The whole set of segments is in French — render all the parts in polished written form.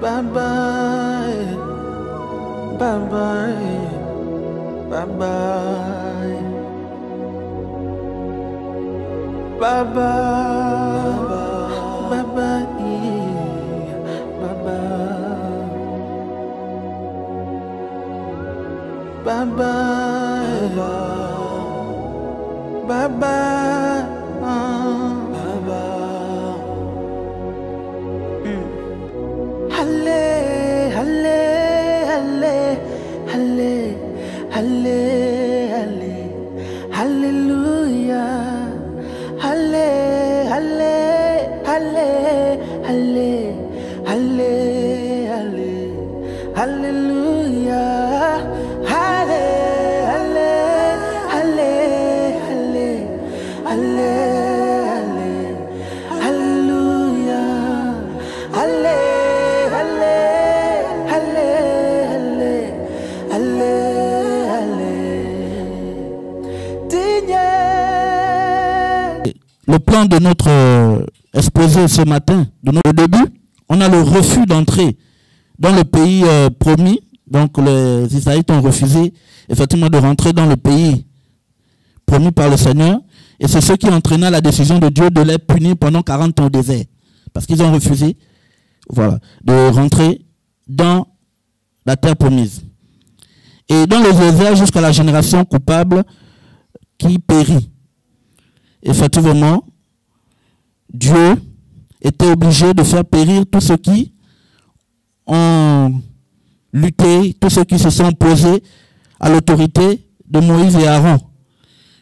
Bye bye. Bye bye. Bye bye. Bye bye. Bye bye. Bye bye. Bye bye. Bye bye. Halle, halle, halle, halle, halle, halle, hallelujah. Halle, halle, halle, halle, halle, halle, hallelujah. Halle, halle, halle, halle, halle, halle, hallelujah. Halle, halle, halle, halle, halle, halle. Le plan de notre exposé ce matin, au début, on a le refus d'entrer dans le pays promis. Donc les Israélites ont refusé effectivement de rentrer dans le pays promis par le Seigneur. Et c'est ce qui entraîna la décision de Dieu de les punir pendant 40 ans au désert. Parce qu'ils ont refusé, voilà, de rentrer dans la terre promise. Et dans le désert jusqu'à la génération coupable qui périt. Effectivement, Dieu était obligé de faire périr tous ceux qui ont lutté, tous ceux qui se sont opposés à l'autorité de Moïse et Aaron.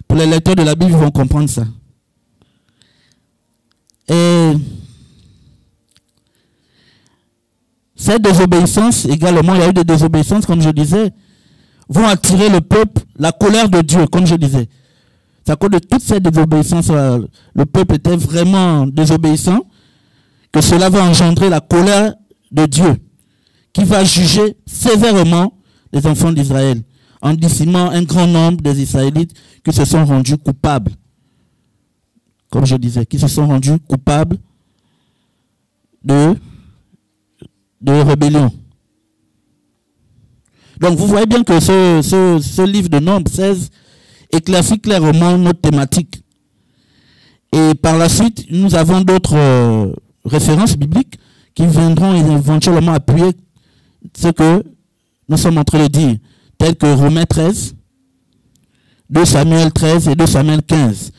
Pour les lecteurs de la Bible, ils vont comprendre ça. Et cette désobéissance, également, il y a eu des désobéissances, comme je disais, vont attirer le peuple, la colère de Dieu, comme je disais. C'est à cause de toute cette désobéissance, le peuple était vraiment désobéissant, que cela va engendrer la colère de Dieu, qui va juger sévèrement les enfants d'Israël, en décimant un grand nombre des Israélites qui se sont rendus coupables. Comme je disais, qui se sont rendus coupables de rébellion. Donc vous voyez bien que ce livre de Nombres 16 éclaircit clairement notre thématique. Et par la suite, nous avons d'autres références bibliques qui viendront éventuellement appuyer ce que nous sommes en train de dire, tels que Romains 13, 2 Samuel 13 et 2 Samuel 15,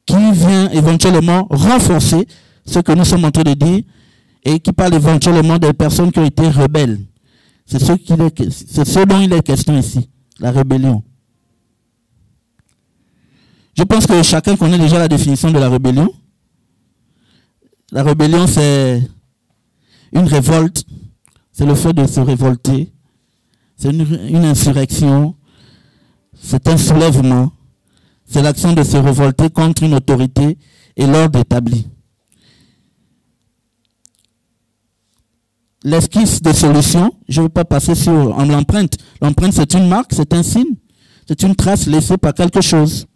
qui vient éventuellement renforcer ce que nous sommes en train de dire et qui parle éventuellement des personnes qui ont été rebelles. C'est ce dont il est question ici, la rébellion. Je pense que chacun connaît déjà la définition de la rébellion. La rébellion, c'est une révolte, c'est le fait de se révolter, c'est une insurrection, c'est un soulèvement, c'est l'action de se révolter contre une autorité et l'ordre établi. L'esquisse de solution, je ne vais pas passer en l'empreinte. L'empreinte, c'est une marque, c'est un signe, c'est une trace laissée par quelque chose,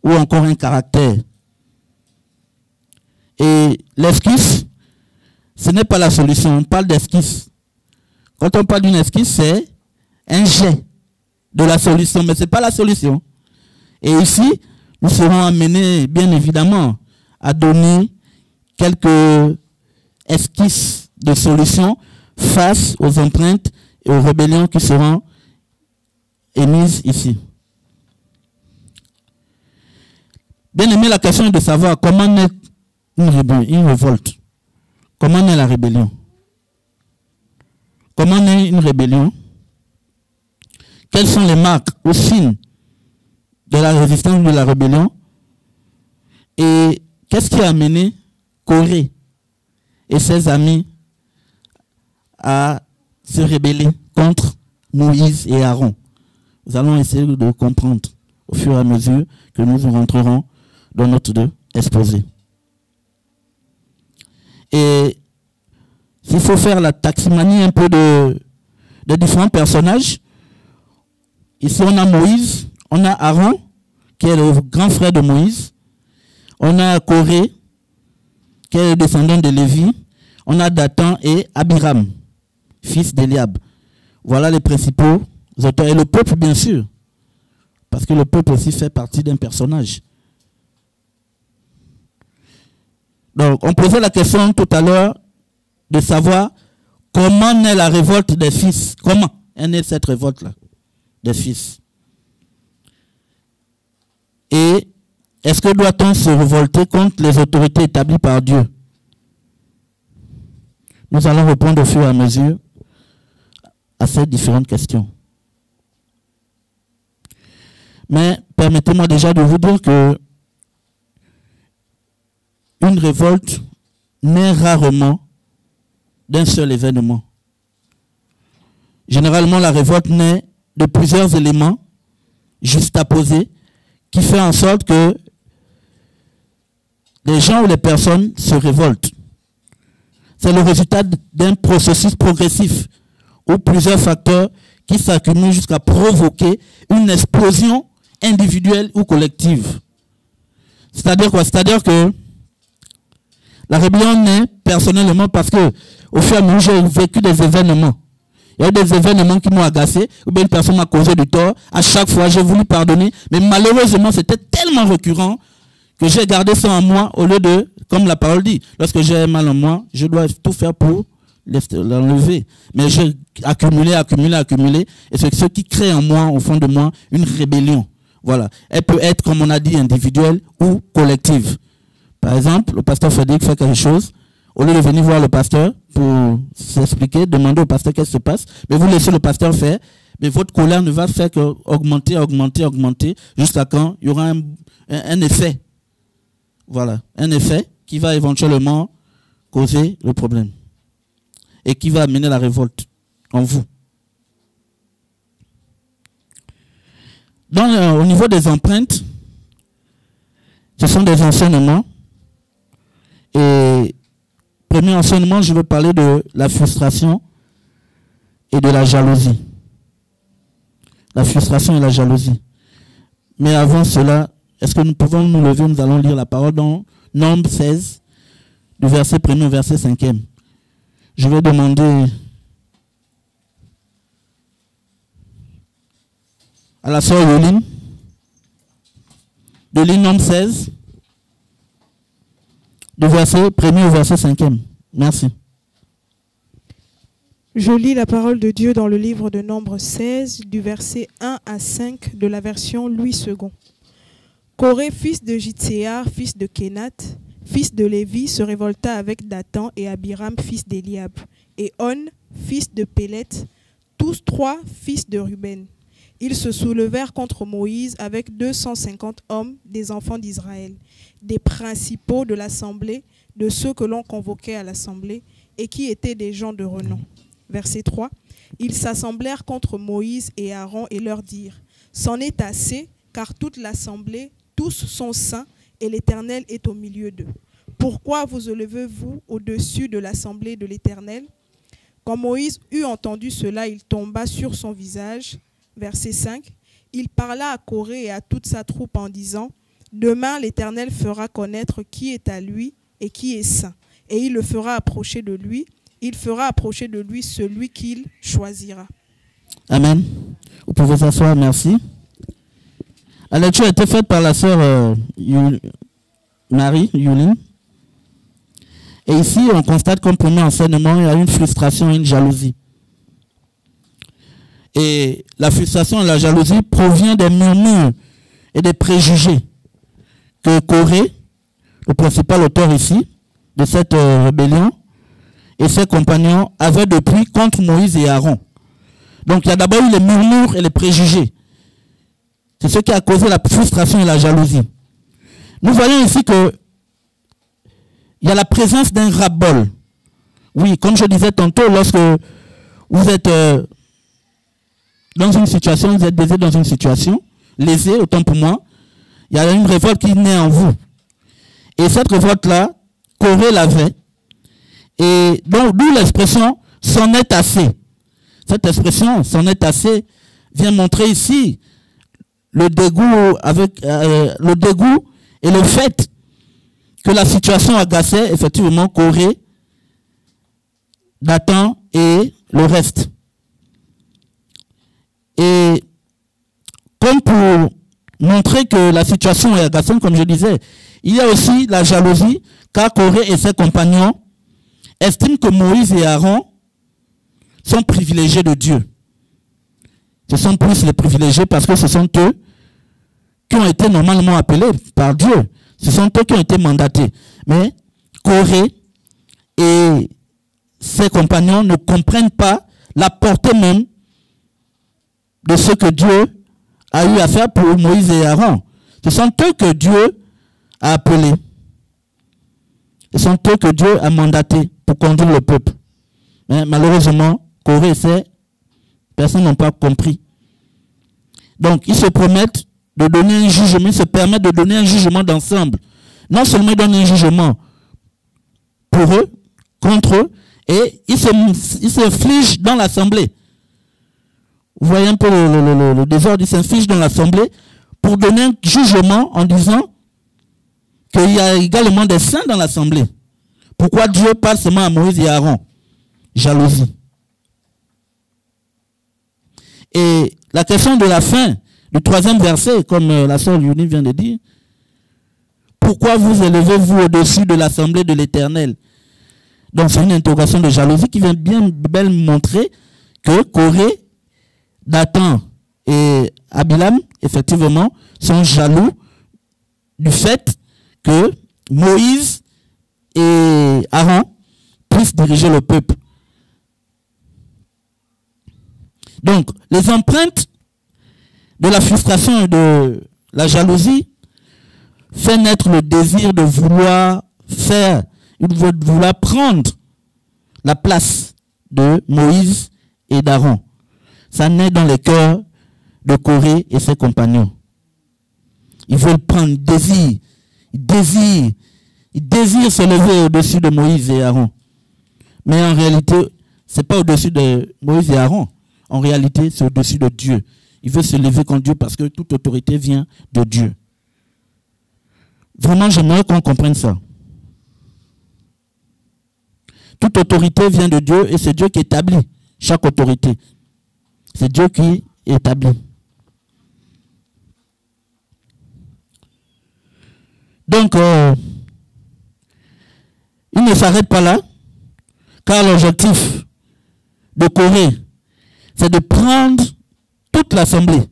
ou encore un caractère. Et l'esquisse, ce n'est pas la solution, on parle d'esquisse. Quand on parle d'une esquisse, c'est un jet de la solution, mais ce n'est pas la solution. Et ici, nous serons amenés, bien évidemment, à donner quelques esquisses de solutions face aux empreintes et aux rébellions qui seront émises ici. Bien aimé, la question est de savoir comment naît une révolte. Comment naît la rébellion? Comment naît une rébellion? Quelles sont les marques ou signes de la résistance de la rébellion? Et qu'est-ce qui a amené Corée et ses amis à se rebeller contre Moïse et Aaron? Nous allons essayer de comprendre au fur et à mesure que nous rentrerons dans notre exposé. Et s'il faut faire la taximanie un peu de différents personnages, ici on a Moïse, on a Aaron, qui est le grand frère de Moïse, on a Corée, qui est le descendant de Lévi, on a Dathan et Abiram, fils d'Éliab. Voilà les principaux auteurs. Et le peuple, bien sûr. Parce que le peuple aussi fait partie d'un personnage. Donc, on posait la question tout à l'heure de savoir comment naît la révolte des fils. Comment est née cette révolte-là des fils? Et est-ce que doit-on se révolter contre les autorités établies par Dieu? Nous allons répondre au fur et à mesure à ces différentes questions. Mais permettez-moi déjà de vous dire que une révolte naît rarement d'un seul événement. Généralement, la révolte naît de plusieurs éléments juxtaposés qui fait en sorte que les gens ou les personnes se révoltent. C'est le résultat d'un processus progressif où plusieurs facteurs qui s'accumulent jusqu'à provoquer une explosion individuelle ou collective. C'est-à-dire quoi? C'est-à-dire que la rébellion naît personnellement parce que au fur et à mesure, j'ai vécu des événements. Il y a eu des événements qui m'ont agacé, ou bien une personne m'a causé du tort. À chaque fois, j'ai voulu pardonner, mais malheureusement, c'était tellement récurrent que j'ai gardé ça en moi au lieu de, comme la parole dit, lorsque j'ai mal en moi, je dois tout faire pour l'enlever. Mais j'ai accumulé, et c'est ce qui crée en moi, au fond de moi, une rébellion. Voilà. Elle peut être, comme on a dit, individuelle ou collective. Par exemple, le pasteur Frédéric fait quelque chose. Au lieu de venir voir le pasteur pour s'expliquer, demander au pasteur qu'est-ce qui se passe, mais vous laissez le pasteur faire, mais votre colère ne va faire qu'augmenter, jusqu'à quand il y aura un effet. Voilà, un effet qui va éventuellement causer le problème et qui va amener la révolte en vous. Au niveau des empreintes, ce sont des enseignements. Et premier enseignement, je veux parler de la frustration et de la jalousie. La frustration et la jalousie. Mais avant cela, est-ce que nous pouvons nous lever? Nous allons lire la parole dans Nombre 16, du verset 1er au verset 5e. Je vais demander à la sœur Yoline de lire Nombre 16, du verset 1er au verset 5e. Merci. Je lis la parole de Dieu dans le livre de Nombre 16, du verset 1 à 5 de la version Louis II. Coré, fils de Jitséar, fils de Kénath, fils de Lévi, se révolta avec Dathan et Abiram, fils d'Éliab, et On, fils de Péleth, tous trois fils de Ruben. Ils se soulevèrent contre Moïse avec 250 hommes des enfants d'Israël, des principaux de l'assemblée, de ceux que l'on convoquait à l'assemblée, et qui étaient des gens de renom. Verset 3. Ils s'assemblèrent contre Moïse et Aaron et leur dirent: C'en est assez, car toute l'assemblée, tous sont saints, et l'Éternel est au milieu d'eux. Pourquoi vous élevez-vous au-dessus de l'assemblée de l'Éternel? Quand Moïse eut entendu cela, il tomba sur son visage. Verset 5. Il parla à Coré et à toute sa troupe en disant: Demain l'Éternel fera connaître qui est à lui et qui est saint, et il le fera approcher de lui. Il fera approcher de lui celui qu'il choisira. Amen. Vous pouvez s'asseoir, merci. La lecture a été faite par la sœur Marie, Yuline. Et ici, on constate comme premier enseignement, il y a une frustration et une jalousie. Et la frustration et la jalousie provient des murmures et des préjugés que Coré, le principal auteur ici, de cette rébellion, et ses compagnons avaient depuis contre Moïse et Aaron. Donc il y a d'abord eu les murmures et les préjugés. C'est ce qui a causé la frustration et la jalousie. Nous voyons ici que il y a la présence d'un ras-bol. Oui, comme je disais tantôt, lorsque vous êtes dans une situation, vous êtes baisé dans une situation, lésé, autant pour moi, il y a une révolte qui naît en vous. Et cette révolte-là, Coré l'avait. Et donc, d'où l'expression « c'en est assez ». Cette expression « c'en est assez » vient montrer ici le dégoût et le fait que la situation agaçait effectivement Coré, Dathan et le reste. Et comme pour montrer que la situation est agaçante, comme je disais, il y a aussi la jalousie, car Corée et ses compagnons estiment que Moïse et Aaron sont privilégiés de Dieu. Ce sont plus les privilégiés parce que ce sont eux qui ont été normalement appelés par Dieu. Ce sont eux qui ont été mandatés. Mais Corée et ses compagnons ne comprennent pas la portée même de ce que Dieu a eu à faire pour Moïse et Aaron. Ce sont eux que Dieu a appelés. Ce sont eux que Dieu a mandatés pour conduire le peuple. Mais malheureusement, Corée et ses personnes n'ont pas compris. Donc, ils se promettent de donner un jugement, ils se permettent de donner un jugement d'ensemble. Non seulement ils donnent un jugement pour eux, contre eux, et ils se fligent dans l'assemblée. Vous voyez un peu le désordre, ils s'infligent dans l'assemblée pour donner un jugement en disant qu'il y a également des saints dans l'assemblée. Pourquoi Dieu parle seulement à Moïse et à Aaron? Jalousie. Et la question de la fin, du 3e verset, comme la sœur Yuni vient de dire, pourquoi vous élevez-vous au-dessus de l'assemblée de l'Éternel? Donc c'est une interrogation de jalousie qui vient bien montrer que Corée, Dathan et Abilam, effectivement, sont jaloux du fait que Moïse et Aaron puissent diriger le peuple. Donc, les empreintes de la frustration et de la jalousie fait naître le désir de vouloir faire, de vouloir prendre la place de Moïse et d'Aaron. Ça naît dans les cœurs de Corée et ses compagnons. Ils veulent prendre ils désirent se lever au-dessus de Moïse et Aaron. Mais en réalité, ce n'est pas au-dessus de Moïse et Aaron. En réalité, c'est au-dessus de Dieu. Il veut se lever contre Dieu parce que toute autorité vient de Dieu. Vraiment, j'aimerais qu'on comprenne ça. Toute autorité vient de Dieu et c'est Dieu qui établit chaque autorité. C'est Dieu qui établit. Donc, il ne s'arrête pas là, car l'objectif de Corée, c'est de prendre toute l'assemblée.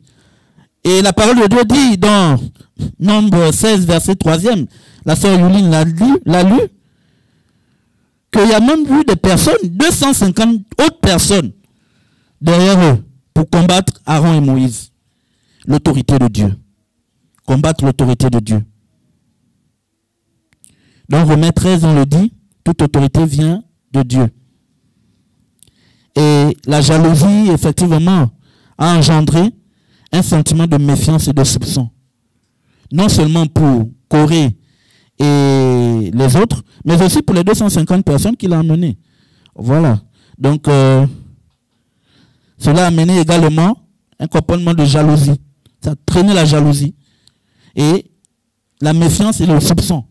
Et la parole de Dieu dit dans Nombre 16, verset 3e, la sœur Yuline l'a lu, qu'il y a même eu des personnes, 250 autres personnes derrière eux pour combattre Aaron et Moïse. L'autorité de Dieu. Combattre l'autorité de Dieu. Dans Romains 13, on le dit, toute autorité vient de Dieu. Et la jalousie, effectivement, a engendré un sentiment de méfiance et de soupçon. Non seulement pour Corée et les autres, mais aussi pour les 250 personnes qu'il a emmenées. Voilà. Donc, cela a amené également un comportement de jalousie. Ça a traîné la jalousie. Et la méfiance et le soupçon.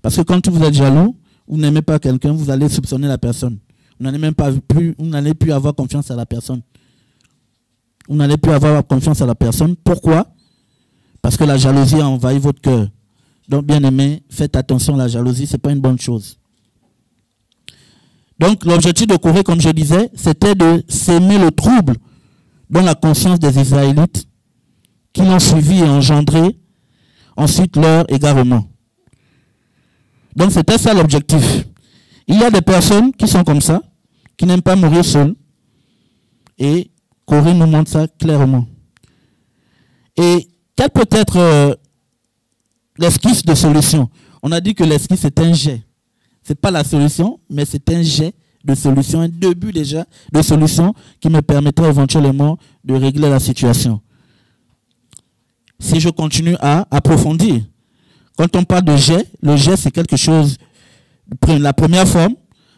Parce que quand vous êtes jaloux, vous n'aimez pas quelqu'un, vous allez soupçonner la personne. Vous n'allez plus avoir confiance à la personne. Vous n'allez plus avoir confiance à la personne. Pourquoi? Parce que la jalousie a envahi votre cœur. Donc, bien aimé, faites attention à la jalousie, ce n'est pas une bonne chose. Donc, l'objectif de Corée, comme je disais, c'était de s'aimer le trouble dans la conscience des Israélites qui l'ont suivi et engendré ensuite leur égarement. Donc, c'était ça l'objectif. Il y a des personnes qui sont comme ça, qui n'aiment pas mourir seules. Et Corée nous montre ça clairement. Et quelle peut être l'esquisse de solution? On a dit que l'esquisse est un jet. Ce n'est pas la solution, mais c'est un jet de solution, un début déjà de solution qui me permettra éventuellement de régler la situation. Si je continue à approfondir, quand on parle de jet, le jet c'est quelque chose, la première forme,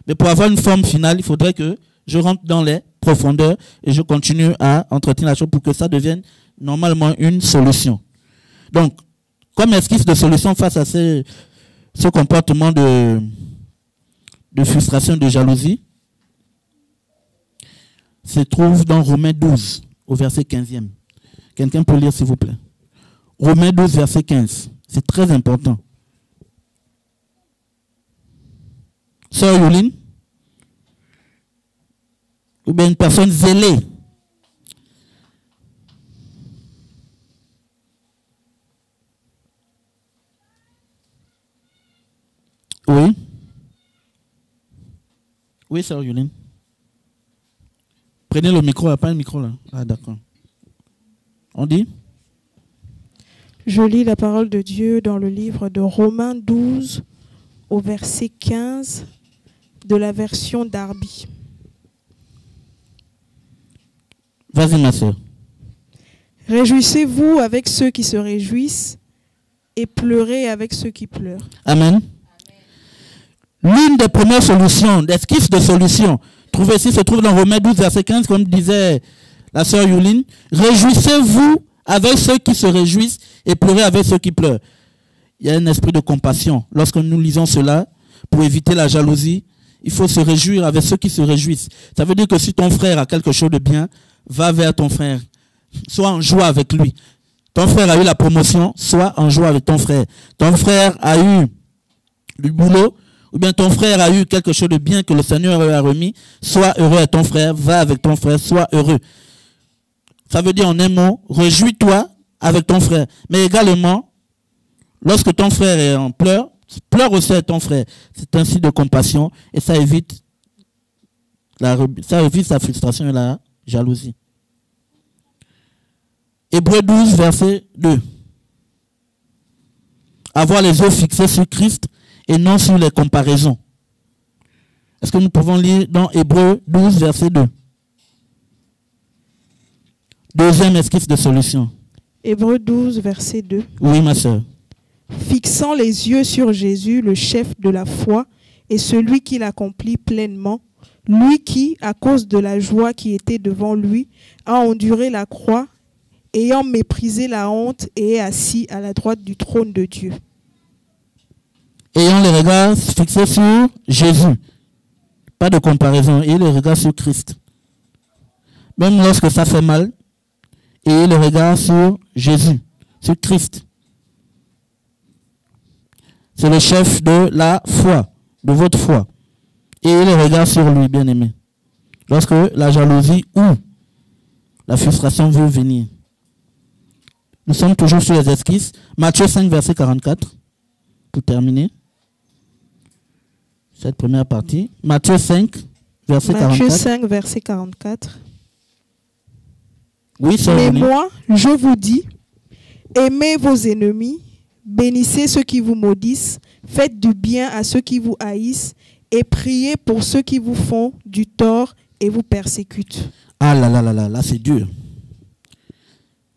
mais pour avoir une forme finale, il faudrait que je rentre dans les profondeurs et je continue à entretenir la chose pour que ça devienne normalement une solution. Donc, comme esquisse de solution face à ce comportement de frustration, de jalousie, se trouve dans Romains 12, au verset 15e. Quelqu'un peut lire, s'il vous plaît. Romains 12, verset 15. C'est très important. Sœur Yuline? Ou bien une personne zélée? Oui? Oui, sœur Yuline. Prenez le micro, là, pas le micro là. Ah, d'accord. On dit? Je lis la parole de Dieu dans le livre de Romains 12, au verset 15, de la version Darby. Vas-y, ma soeur. Réjouissez-vous avec ceux qui se réjouissent et pleurez avec ceux qui pleurent. Amen. L'une des premières solutions, d'esquisse de solution, trouvée ici, se trouve dans Romains 12, verset 15, comme disait la sœur Yuline. Réjouissez-vous avec ceux qui se réjouissent et pleurez avec ceux qui pleurent. Il y a un esprit de compassion. Lorsque nous lisons cela, pour éviter la jalousie, il faut se réjouir avec ceux qui se réjouissent. Ça veut dire que si ton frère a quelque chose de bien, va vers ton frère. Sois en joie avec lui. Ton frère a eu la promotion, sois en joie avec ton frère. Ton frère a eu du boulot, ou bien ton frère a eu quelque chose de bien que le Seigneur lui a remis, sois heureux avec ton frère, va avec ton frère, sois heureux. Ça veut dire en un mot, réjouis-toi avec ton frère. Mais également, lorsque ton frère est en pleurs, pleure aussi avec ton frère. C'est un signe de compassion et ça évite la frustration et la jalousie. Hébreux 12, verset 2. Avoir les yeux fixés sur Christ et non sur les comparaisons. Est-ce que nous pouvons lire dans Hébreux 12, verset 2? Deuxième esquisse de solution. Hébreux 12, verset 2. Oui, ma soeur. Fixant les yeux sur Jésus, le chef de la foi, et celui qui l'accomplit pleinement, lui qui, à cause de la joie qui était devant lui, a enduré la croix, ayant méprisé la honte, et est assis à la droite du trône de Dieu. Ayant les regards fixés sur Jésus. Pas de comparaison. Et les regards sur Christ. Même lorsque ça fait mal, et le regard sur Jésus, sur Christ. C'est le chef de la foi, de votre foi. Et le regard sur lui, bien-aimé. Lorsque la jalousie ou la frustration veut venir. Nous sommes toujours sur les esquisses. Matthieu 5, verset 44. Pour terminer cette première partie. Matthieu 5, verset 44. Matthieu 5, verset 44. Oui, ça. Mais moi, je vous dis, aimez vos ennemis, bénissez ceux qui vous maudissent, faites du bien à ceux qui vous haïssent et priez pour ceux qui vous font du tort et vous persécutent. Ah là là là là, là c'est dur.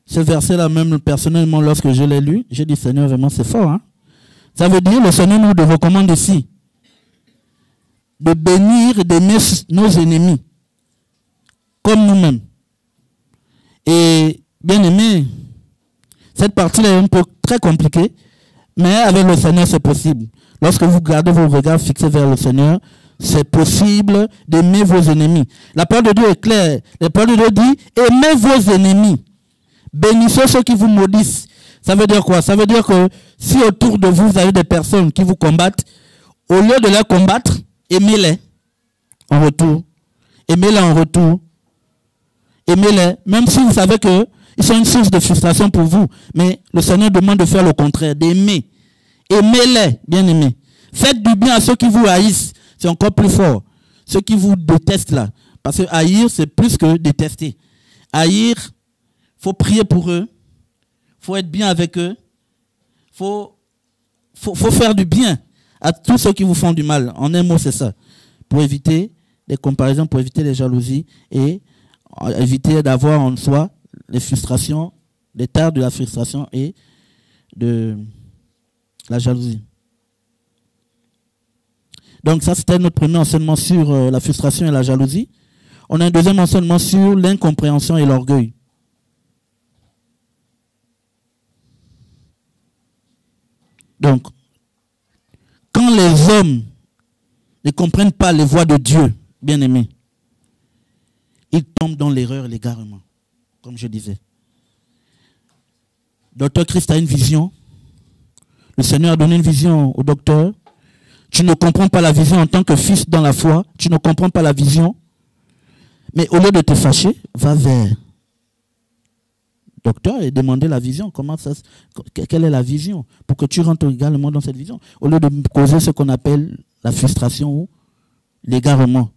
Ce verset-là, même personnellement, lorsque je l'ai lu, j'ai dit, Seigneur, vraiment, c'est fort. Hein? Ça veut dire, le Seigneur nous recommande ici de bénir et d'aimer nos ennemis, comme nous-mêmes. Et, bien aimé, cette partie-là est un peu très compliquée, mais avec le Seigneur, c'est possible. Lorsque vous gardez vos regards fixés vers le Seigneur, c'est possible d'aimer vos ennemis. La parole de Dieu est claire. La parole de Dieu dit, aimez vos ennemis. Bénissez ceux qui vous maudissent. Ça veut dire quoi? Ça veut dire que si autour de vous, vous avez des personnes qui vous combattent, au lieu de les combattre, aimez-les en retour. Aimez-les en retour. Aimez-les, même si vous savez qu'ils sont une source de frustration pour vous. Mais le Seigneur demande de faire le contraire, d'aimer. Aimez-les, bien aimés. Faites du bien à ceux qui vous haïssent. C'est encore plus fort. Ceux qui vous détestent là. Parce que haïr, c'est plus que détester. Haïr, il faut prier pour eux. Il faut être bien avec eux. Il faut faire du bien à tous ceux qui vous font du mal. En un mot, c'est ça. Pour éviter les comparaisons, pour éviter les jalousies et éviter d'avoir en soi les frustrations, les tares de la frustration et de la jalousie. Donc ça, c'était notre premier enseignement sur la frustration et la jalousie. On a un deuxième enseignement sur l'incompréhension et l'orgueil. Donc, quand les hommes ne comprennent pas les voies de Dieu, bien-aimés, il tombe dans l'erreur et l'égarement, comme je disais. Docteur Christ a une vision. Le Seigneur a donné une vision au docteur. Tu ne comprends pas la vision en tant que fils dans la foi. Tu ne comprends pas la vision. Mais au lieu de te fâcher, va vers docteur et demander la vision. Quelle est la vision? Pour que tu rentres également dans cette vision. Au lieu de causer ce qu'on appelle la frustration ou l'égarement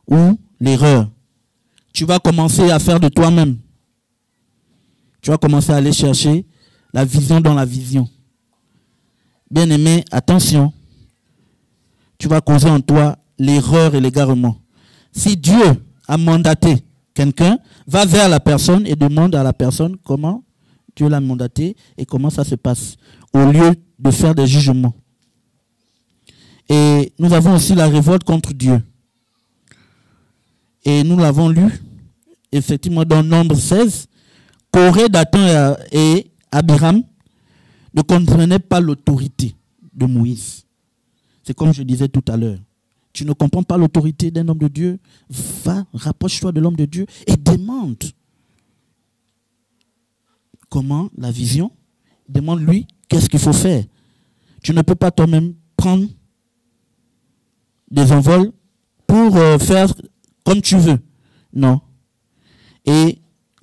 ou l'erreur. Tu vas commencer à faire de toi-même. Tu vas commencer à aller chercher la vision dans la vision. Bien-aimé, attention. Tu vas causer en toi l'erreur et l'égarement. Si Dieu a mandaté quelqu'un, va vers la personne et demande à la personne comment Dieu l'a mandaté et comment ça se passe, au lieu de faire des jugements. Et nous avons aussi la révolte contre Dieu. Et nous l'avons lu, effectivement, dans Nombre 16. Coré, Dathan et Abiram ne comprenaient pas l'autorité de Moïse. C'est comme je disais tout à l'heure. Tu ne comprends pas l'autorité d'un homme de Dieu, va, rapproche-toi de l'homme de Dieu et demande. Comment la vision? Demande-lui qu'est-ce qu'il faut faire. Tu ne peux pas toi-même prendre des envols pour faire comme tu veux. Non. Et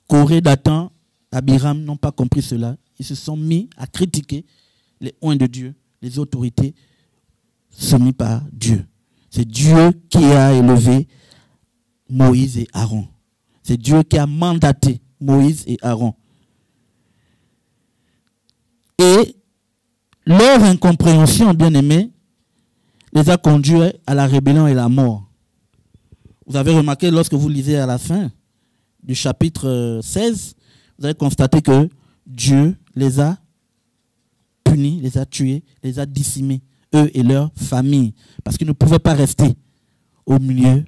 Coré, Dathan, Abiram n'ont pas compris cela. Ils se sont mis à critiquer les oints de Dieu, les autorités soumises par Dieu. C'est Dieu qui a élevé Moïse et Aaron. C'est Dieu qui a mandaté Moïse et Aaron. Et leur incompréhension, bien aimé, les a conduits à la rébellion et la mort. Vous avez remarqué, lorsque vous lisez à la fin du chapitre 16, vous avez constaté que Dieu les a punis, les a tués, les a décimés, eux et leur famille, parce qu'ils ne pouvaient pas rester au milieu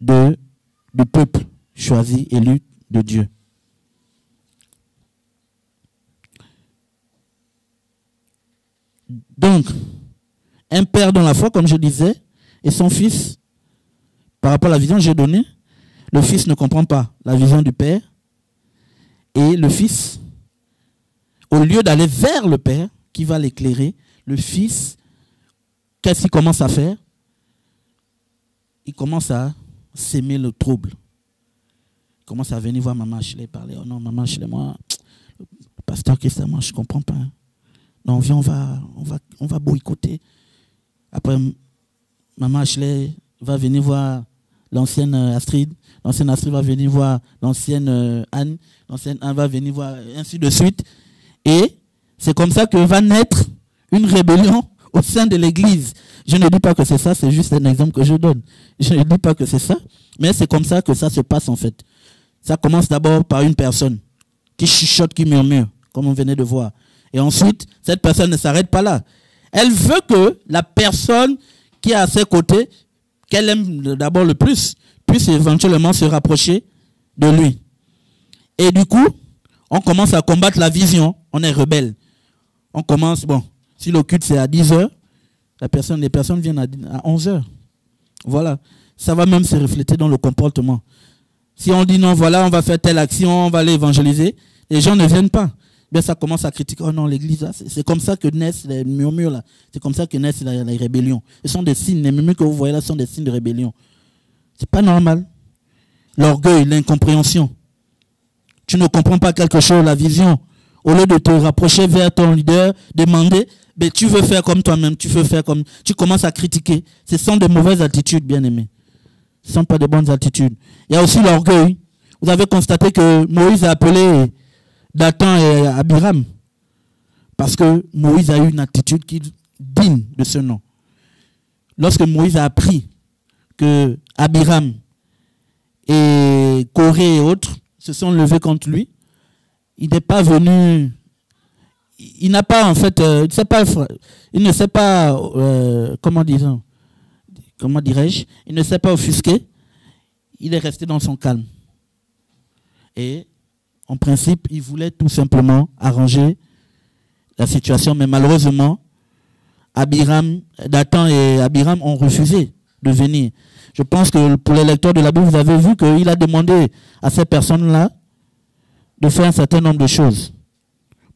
du peuple choisi, élu de Dieu. Donc, un père dans la foi, comme je disais, et son fils, par rapport à la vision que j'ai donnée, le fils ne comprend pas la vision du père, et le fils, au lieu d'aller vers le père, qui va l'éclairer, le fils, qu'est-ce qu'il commence à faire? Il commence à s'aimer le trouble. Il commence à venir voir Maman Ashley parler. Oh non, Maman Ashley, moi, le pasteur Christ, moi, je ne comprends pas. Hein. Non, viens, on va boycotter. Après, Maman Ashley va venir voir l'ancienne Astrid. L'ancienne Astrid va venir voir l'ancienne Anne. L'ancienne Anne va venir voir, ainsi de suite. Et c'est comme ça que va naître une rébellion au sein de l'Église. Je ne dis pas que c'est ça, c'est juste un exemple que je donne. Je ne dis pas que c'est ça, mais c'est comme ça que ça se passe en fait. Ça commence d'abord par une personne qui chuchote, qui murmure, comme on venait de voir. Et ensuite, cette personne ne s'arrête pas là. Elle veut que la personne qui est à ses côtés, qu'elle aime d'abord le plus, puisse éventuellement se rapprocher de lui. Et du coup, on commence à combattre la vision, on est rebelle. On commence, bon, si le culte c'est à 10h, les personnes viennent à 11h. Voilà. Ça va même se refléter dans le comportement. Si on dit non, voilà, on va faire telle action, on va aller évangéliser, les gens ne viennent pas. Bien, ça commence à critiquer. Oh non, l'église, c'est comme ça que naissent les murmures là. C'est comme ça que naissent les rébellions. Ce sont des signes, les murmures que vous voyez là sont des signes de rébellion. C'est pas normal. L'orgueil, l'incompréhension. Tu ne comprends pas quelque chose, la vision. Au lieu de te rapprocher vers ton leader, demander, mais tu veux faire comme toi-même, tu veux faire comme... Tu commences à critiquer. Ce sont de mauvaises attitudes, bien aimés. Ce ne sont pas de bonnes attitudes. Il y a aussi l'orgueil. Vous avez constaté que Moïse a appelé Dathan et Abiram. Parce que Moïse a eu une attitude qui est digne de ce nom. Lorsque Moïse a appris que Abiram et Coré et autres se sont levés contre lui, il n'est pas venu, il n'a pas en fait, il ne sait pas, comment dirais-je, il ne s'est pas offusqué, il est resté dans son calme. Et en principe, il voulait tout simplement arranger la situation, mais malheureusement, Dathan et Abiram ont refusé de venir. Je pense que pour les lecteurs de la Bible, vous avez vu qu'il a demandé à ces personnes-là de faire un certain nombre de choses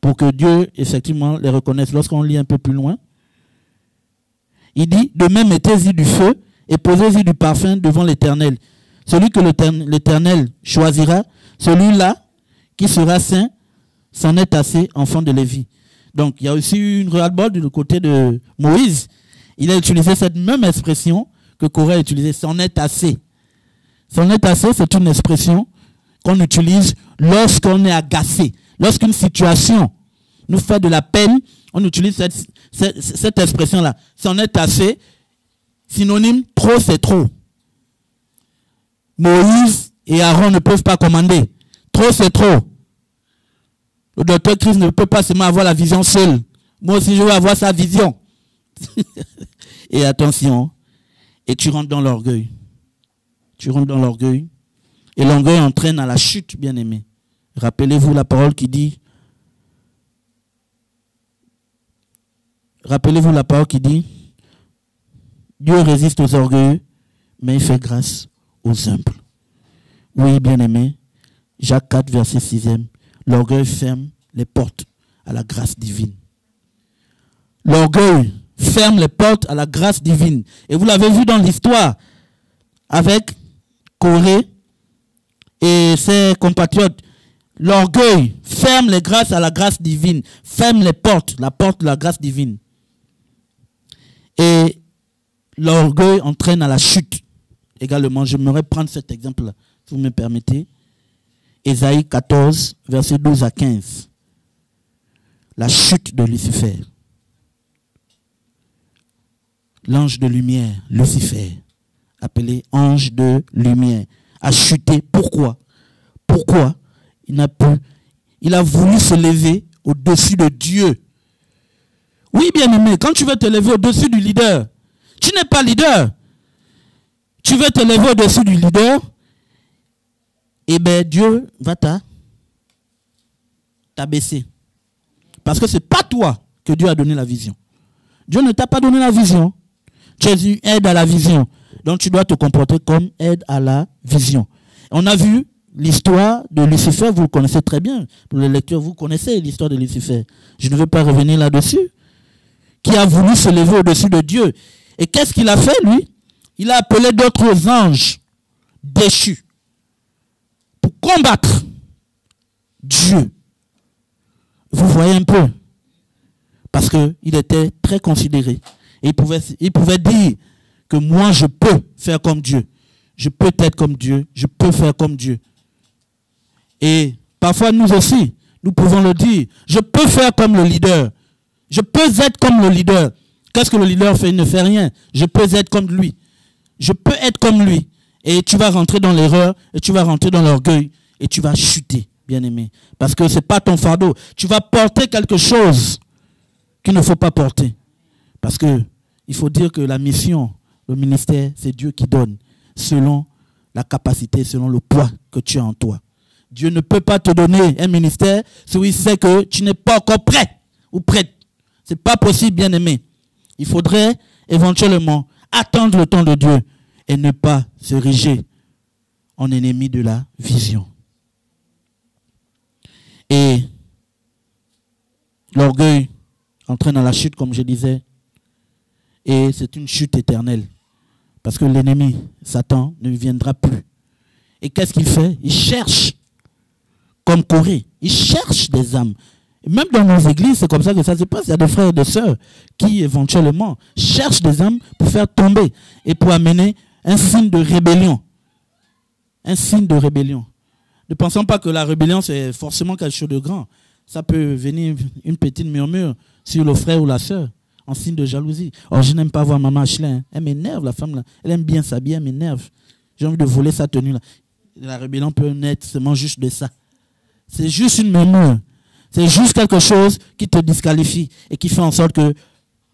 pour que Dieu, effectivement, les reconnaisse. Lorsqu'on lit un peu plus loin, il dit, de même mettez-y du feu et posez-y du parfum devant l'Éternel. Celui que l'Éternel choisira, celui-là qui sera saint, c'en est assez, enfant de Lévi. Donc, il y a aussi eu une ras-le-bol du côté de Moïse. Il a utilisé cette même expression que Corée a utilisée, c'en est assez. C'en est assez, c'est une expression qu'on utilise lorsqu'on est agacé. Lorsqu'une situation nous fait de la peine, on utilise cette expression-là. C'en est assez, synonyme, trop c'est trop. Moïse et Aaron ne peuvent pas commander. Trop c'est trop. Le docteur Christ ne peut pas seulement avoir la vision seule. Moi aussi, je veux avoir sa vision. Et attention, et tu rentres dans l'orgueil. Tu rentres dans l'orgueil. Et l'orgueil entraîne à la chute, bien-aimé. Rappelez-vous la parole qui dit, Dieu résiste aux orgueilleux, mais il fait grâce aux humbles. Oui, bien-aimé, Jacques 4, verset 6e, l'orgueil ferme les portes à la grâce divine. L'orgueil ferme les portes à la grâce divine. Et vous l'avez vu dans l'histoire avec Corée et ses compatriotes. L'orgueil ferme les grâces à la grâce divine, ferme les portes, la porte de la grâce divine. Et l'orgueil entraîne à la chute. Également, j'aimerais prendre cet exemple-là, si vous me permettez. Ésaïe 14, versets 12 à 15. La chute de Lucifer. L'ange de lumière, Lucifer, appelé ange de lumière, a chuté. Pourquoi? Pourquoi? Il a voulu se lever au-dessus de Dieu. Oui, bien-aimé, quand tu veux te lever au-dessus du leader, tu n'es pas leader. Tu veux te lever au-dessus du leader, eh bien, Dieu va t'abaisser. Parce que ce n'est pas toi que Dieu a donné la vision. Dieu ne t'a pas donné la vision. Tu es une aide à la vision. Donc, tu dois te comporter comme aide à la vision. On a vu l'histoire de Lucifer, vous le connaissez très bien. Pour les lecteurs, vous connaissez l'histoire de Lucifer. Je ne veux pas revenir là-dessus. Qui a voulu se lever au-dessus de Dieu. Et qu'est-ce qu'il a fait, lui? Il a appelé d'autres anges déchus pour combattre Dieu. Vous voyez un peu. Parce qu'il était très considéré. Et il pouvait dire que moi, je peux faire comme Dieu. Je peux être comme Dieu. Je peux faire comme Dieu. Et parfois, nous aussi, nous pouvons le dire. Je peux faire comme le leader. Je peux être comme le leader. Qu'est-ce que le leader fait? Il ne fait rien. Je peux être comme lui. Je peux être comme lui. Et tu vas rentrer dans l'erreur, et tu vas rentrer dans l'orgueil, et tu vas chuter, bien-aimé. Parce que ce n'est pas ton fardeau. Tu vas porter quelque chose qu'il ne faut pas porter. Parce que il faut dire que la mission, le ministère, c'est Dieu qui donne, selon la capacité, selon le poids que tu as en toi. Dieu ne peut pas te donner un ministère si il sait que tu n'es pas encore prêt ou prête. Ce n'est pas possible, bien-aimé. Il faudrait éventuellement attendre le temps de Dieu et ne pas se riger en ennemi de la vision. Et l'orgueil entraîne à la chute, comme je disais, et c'est une chute éternelle. Parce que l'ennemi, Satan, ne viendra plus. Et qu'est-ce qu'il fait? Il cherche, comme Corée, il cherche des âmes. Et même dans nos églises, c'est comme ça que ça se passe. Il y a des frères et des sœurs qui, éventuellement, cherchent des âmes pour faire tomber et pour amener un signe de rébellion. Un signe de rébellion. Ne pensons pas que la rébellion, c'est forcément quelque chose de grand. Ça peut venir une petite murmure sur le frère ou la sœur, en signe de jalousie. Or, je n'aime pas voir maman Ashley. Hein. Elle m'énerve, la femme là. Elle aime bien s'habiller, elle m'énerve. J'ai envie de voler sa tenue là. La rébellion peut naître seulement juste de ça. C'est juste une murmure. C'est juste quelque chose qui te disqualifie et qui fait en sorte que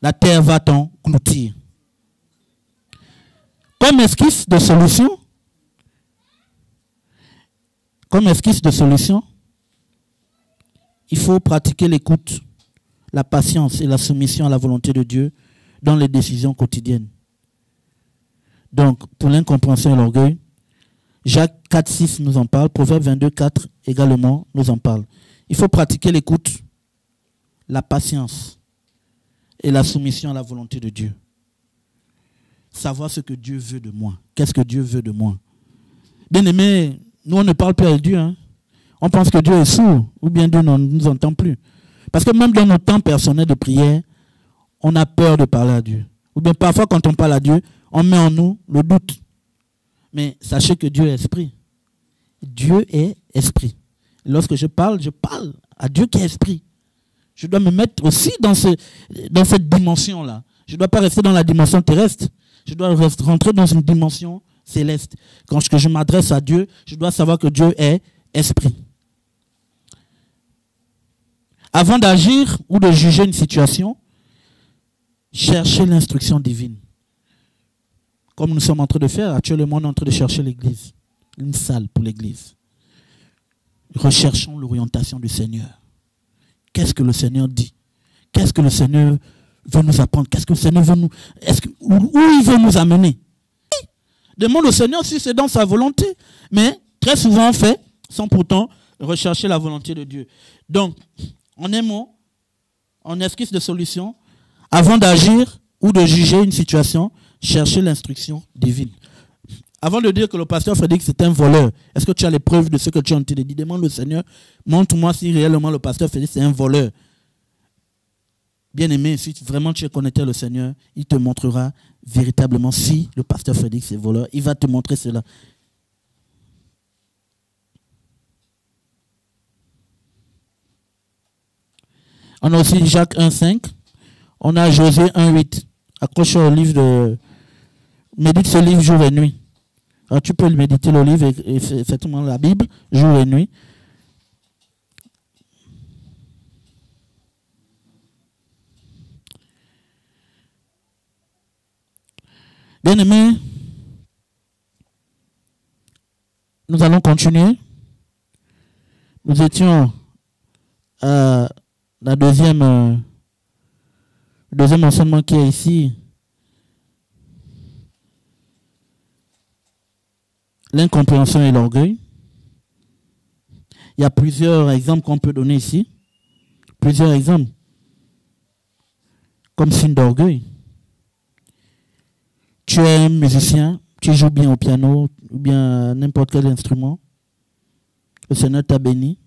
la terre va t'engloutir. Comme esquisse de solution, il faut pratiquer l'écoute, la patience et la soumission à la volonté de Dieu dans les décisions quotidiennes. Donc, pour l'incompréhension et l'orgueil, Jacques 4, 6 nous en parle, Proverbe 22, 4 également nous en parle. Il faut pratiquer l'écoute, la patience et la soumission à la volonté de Dieu. Savoir ce que Dieu veut de moi. Qu'est-ce que Dieu veut de moi? Bien aimé, nous on ne parle plus avec Dieu. Hein. On pense que Dieu est sourd ou bien Dieu ne nous entend plus. Parce que même dans nos temps personnels de prière, on a peur de parler à Dieu. Ou bien parfois quand on parle à Dieu, on met en nous le doute. Mais sachez que Dieu est esprit. Dieu est esprit. Lorsque je parle à Dieu qui est esprit. Je dois me mettre aussi dans cette dimension-là. Je ne dois pas rester dans la dimension terrestre. Je dois rentrer dans une dimension céleste. Quand je m'adresse à Dieu, je dois savoir que Dieu est esprit. Avant d'agir ou de juger une situation, cherchez l'instruction divine. Comme nous sommes en train de faire, actuellement on est en train de chercher l'église. Une salle pour l'église. Recherchons l'orientation du Seigneur. Qu'est-ce que le Seigneur dit? Qu'est-ce que le Seigneur veut nous apprendre? Qu'est-ce que le Seigneur veut nous... Où il veut nous amener? Demande au Seigneur si c'est dans sa volonté. Mais très souvent on fait sans pourtant rechercher la volonté de Dieu. Donc, en un mot, en esquisse de solution, avant d'agir ou de juger une situation, cherchez l'instruction divine. Avant de dire que le pasteur Frédéric c'est un voleur, est-ce que tu as les preuves de ce que tu as entendu? Demande au Seigneur, montre-moi si réellement le pasteur Frédéric c'est un voleur. Bien aimé, si vraiment tu es connecté au Seigneur, il te montrera véritablement si le pasteur Frédéric c'est voleur. Il va te montrer cela. On a aussi Jacques 1,5. On a José 1,8. Accroche-toi au livre de... Médite ce livre jour et nuit. Alors tu peux méditer le livre et effectivement la Bible jour et nuit. Bien aimé, nous allons continuer. Nous étions à la deuxième enseignement qui est ici. L'incompréhension et l'orgueil. Il y a plusieurs exemples qu'on peut donner ici. Plusieurs exemples. Comme signe d'orgueil. Tu es un musicien, tu joues bien au piano ou bien n'importe quel instrument. Le Seigneur t'a béni.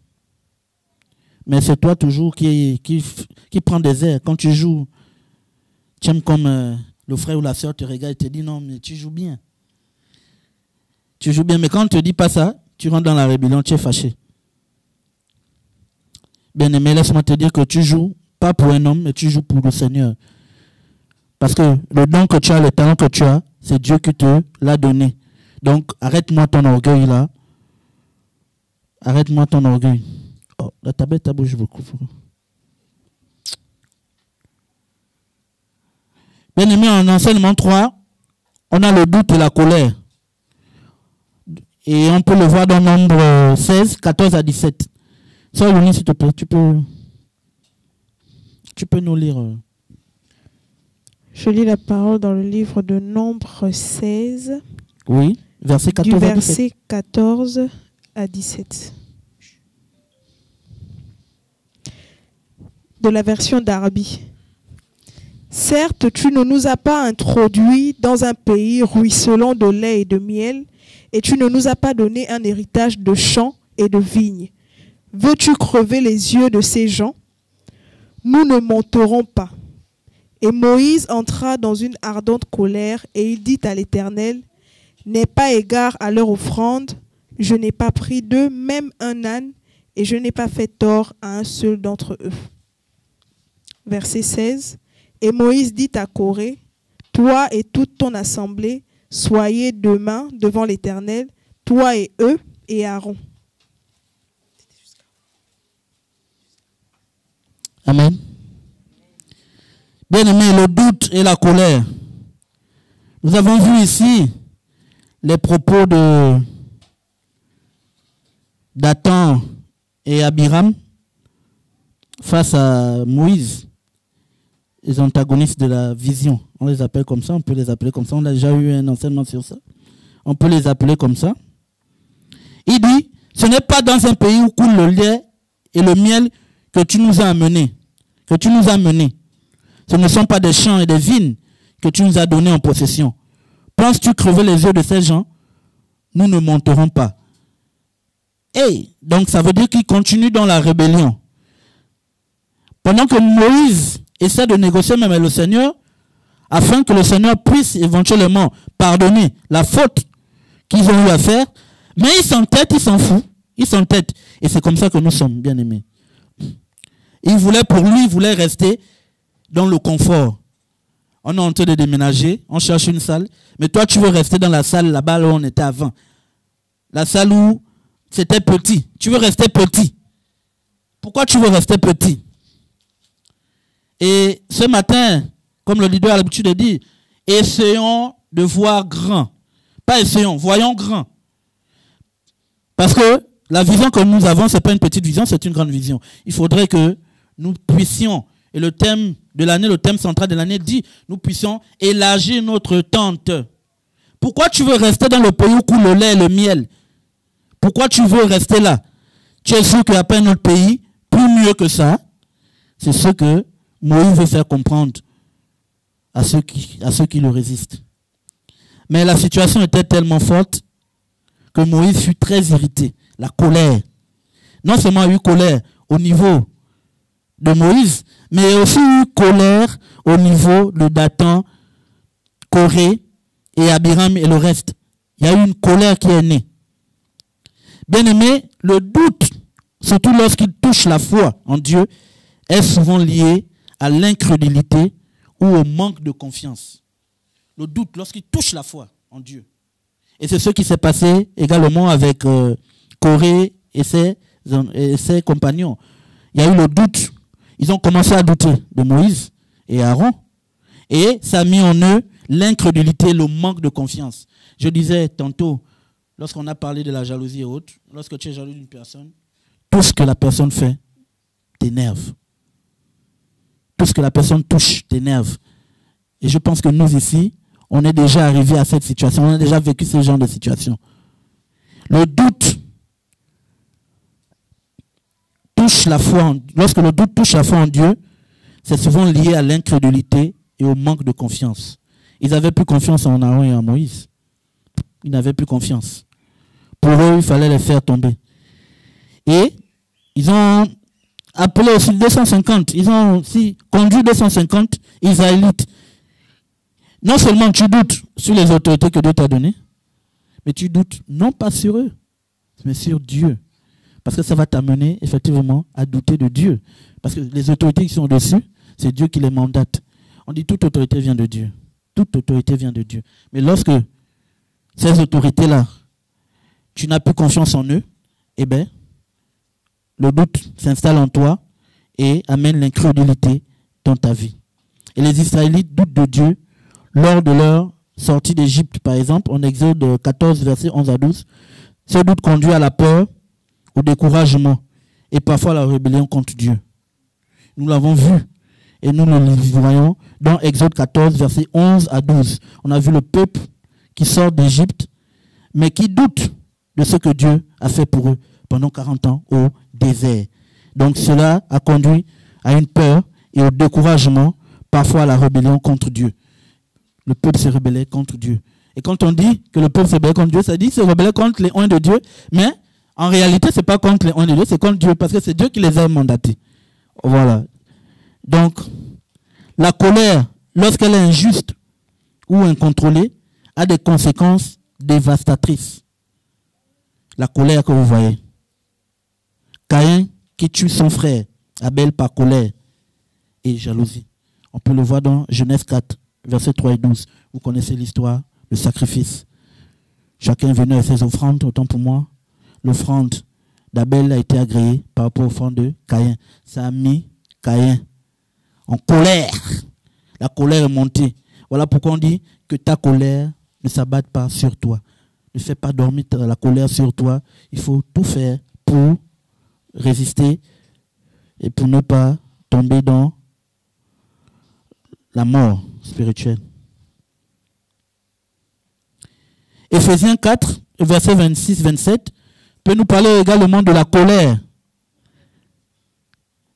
Mais c'est toi toujours qui prend des airs. Quand tu joues, tu aimes comme le frère ou la soeur te regarde et te dit non, mais tu joues bien. Tu joues bien, mais quand on ne te dit pas ça, tu rentres dans la rébellion, tu es fâché. Bien aimé, laisse-moi te dire que tu joues pas pour un homme, mais tu joues pour le Seigneur. Parce que le don que tu as, le talent que tu as, c'est Dieu qui te l'a donné. Donc, arrête-moi ton orgueil là. Arrête-moi ton orgueil. Oh, la tablette bouge beaucoup. Bien aimé, en enseignement 3, on a le doute et la colère. Et on peut le voir dans Nombre 16, 14 à 17. Sœur Yoni, s'il te plaît, tu peux nous lire. Je lis la parole dans le livre de Nombre 16. Oui, verset 14 du à 17. verset 14 à 17. De la version d'Arabie. Certes, tu ne nous as pas introduits dans un pays ruisselant de lait et de miel, et tu ne nous as pas donné un héritage de champs et de vignes. Veux-tu crever les yeux de ces gens? Nous ne monterons pas. Et Moïse entra dans une ardente colère, et il dit à l'Éternel, n'aie pas égard à leur offrande, je n'ai pas pris d'eux même un âne, et je n'ai pas fait tort à un seul d'entre eux. Verset 16. Et Moïse dit à Corée, toi et toute ton assemblée, soyez demain devant l'Éternel, toi et eux et Aaron. Amen. Bien aimé, le doute et la colère. Nous avons vu ici les propos de Dathan et Abiram face à Moïse. les antagonistes de la vision. On les appelle comme ça, on peut les appeler comme ça. On a déjà eu un enseignement sur ça. On peut les appeler comme ça. Il dit, ce n'est pas dans un pays où coule le lait et le miel que tu nous as amenés. Que tu nous as menés. Ce ne sont pas des champs et des vignes que tu nous as donnés en possession. Penses-tu crever les yeux de ces gens? Nous ne monterons pas. Et donc ça veut dire qu'il continue dans la rébellion. Pendant que Moïse essaie de négocier même avec le Seigneur, afin que le Seigneur puisse éventuellement pardonner la faute qu'ils ont eu à faire, mais il s'entête, il s'en fout, il s'entête. Et c'est comme ça que nous sommes, bien aimés. Il voulait, pour lui, il voulait rester dans le confort. On est en train de déménager, on cherche une salle, mais toi tu veux rester dans la salle là-bas où on était avant. La salle où c'était petit. Tu veux rester petit. Pourquoi tu veux rester petit? Et ce matin, comme le leader a l'habitude de dire, essayons de voir grand. Pas essayons, voyons grand. Parce que la vision que nous avons, ce n'est pas une petite vision, c'est une grande vision. Il faudrait que nous puissions, et le thème de l'année, le thème central de l'année dit, nous puissions élargir notre tente. Pourquoi tu veux rester dans le pays où coule le lait et le miel? Pourquoi tu veux rester là? Tu es sûr qu'il n'y a pas un autre pays plus mieux que ça? C'est ce que Moïse veut faire comprendre à ceux qui le résistent. Mais la situation était tellement forte que Moïse fut très irrité. La colère. Non seulement il y a eu colère au niveau de Moïse, mais il y a aussi eu colère au niveau de Dathan, Corée et Abiram et le reste. Il y a eu une colère qui est née. Bien aimé, le doute, surtout lorsqu'il touche la foi en Dieu, est souvent lié à l'incrédulité ou au manque de confiance. Le doute, lorsqu'il touche la foi en Dieu. Et c'est ce qui s'est passé également avec Corée et ses compagnons. Il y a eu le doute. Ils ont commencé à douter de Moïse et Aaron. Et ça a mis en eux l'incrédulité, le manque de confiance. Je disais tantôt, lorsqu'on a parlé de la jalousie et autres, lorsque tu es jaloux d'une personne, tout ce que la personne fait t'énerve. Tout ce que la personne touche t'énerve. Et je pense que nous ici, on est déjà arrivé à cette situation. On a déjà vécu ce genre de situation. Le doute touche la foi. Lorsque le doute touche la foi en Dieu, c'est souvent lié à l'incrédulité et au manque de confiance. Ils n'avaient plus confiance en Aaron et en Moïse. Ils n'avaient plus confiance. Pour eux, il fallait les faire tomber. Et ils ont appelé aussi 250. Ils ont aussi conduit 250 Israélites. Non seulement tu doutes sur les autorités que Dieu t'a données, mais tu doutes non pas sur eux, mais sur Dieu. Parce que ça va t'amener effectivement à douter de Dieu. Parce que les autorités qui sont dessus, c'est Dieu qui les mandate. On dit toute autorité vient de Dieu. Toute autorité vient de Dieu. Mais lorsque ces autorités-là, tu n'as plus confiance en eux, eh bien, le doute s'installe en toi et amène l'incrédulité dans ta vie. Et les Israélites doutent de Dieu lors de leur sortie d'Égypte, par exemple, en Exode 14, versets 11 à 12. Ce doute conduit à la peur, au découragement et parfois à la rébellion contre Dieu. Nous l'avons vu et nous le voyons dans Exode 14, versets 11 à 12. On a vu le peuple qui sort d'Égypte, mais qui doute de ce que Dieu a fait pour eux pendant 40 ans au désert. Donc cela a conduit à une peur et au découragement, parfois à la rébellion contre Dieu. Le peuple se rébellait contre Dieu. Et quand on dit que le peuple se rébellait contre Dieu, ça dit se rébellait contre les oints de Dieu, mais en réalité, ce n'est pas contre les oints de Dieu, c'est contre Dieu, parce que c'est Dieu qui les a mandatés. Voilà. Donc, la colère, lorsqu'elle est injuste ou incontrôlée, a des conséquences dévastatrices. La colère que vous voyez. Caïn qui tue son frère, Abel par colère et jalousie. On peut le voir dans Genèse 4, versets 3 et 12. Vous connaissez l'histoire, le sacrifice. Chacun est venu avec ses offrandes, autant pour moi. L'offrande d'Abel a été agréée par rapport à l'offrande de Caïn. Ça a mis Caïn en colère. La colère est montée. Voilà pourquoi on dit que ta colère ne s'abatte pas sur toi. Ne fais pas dormir la colère sur toi. Il faut tout faire pour résister et pour ne pas tomber dans la mort spirituelle. Éphésiens 4, verset 26-27, peut nous parler également de la colère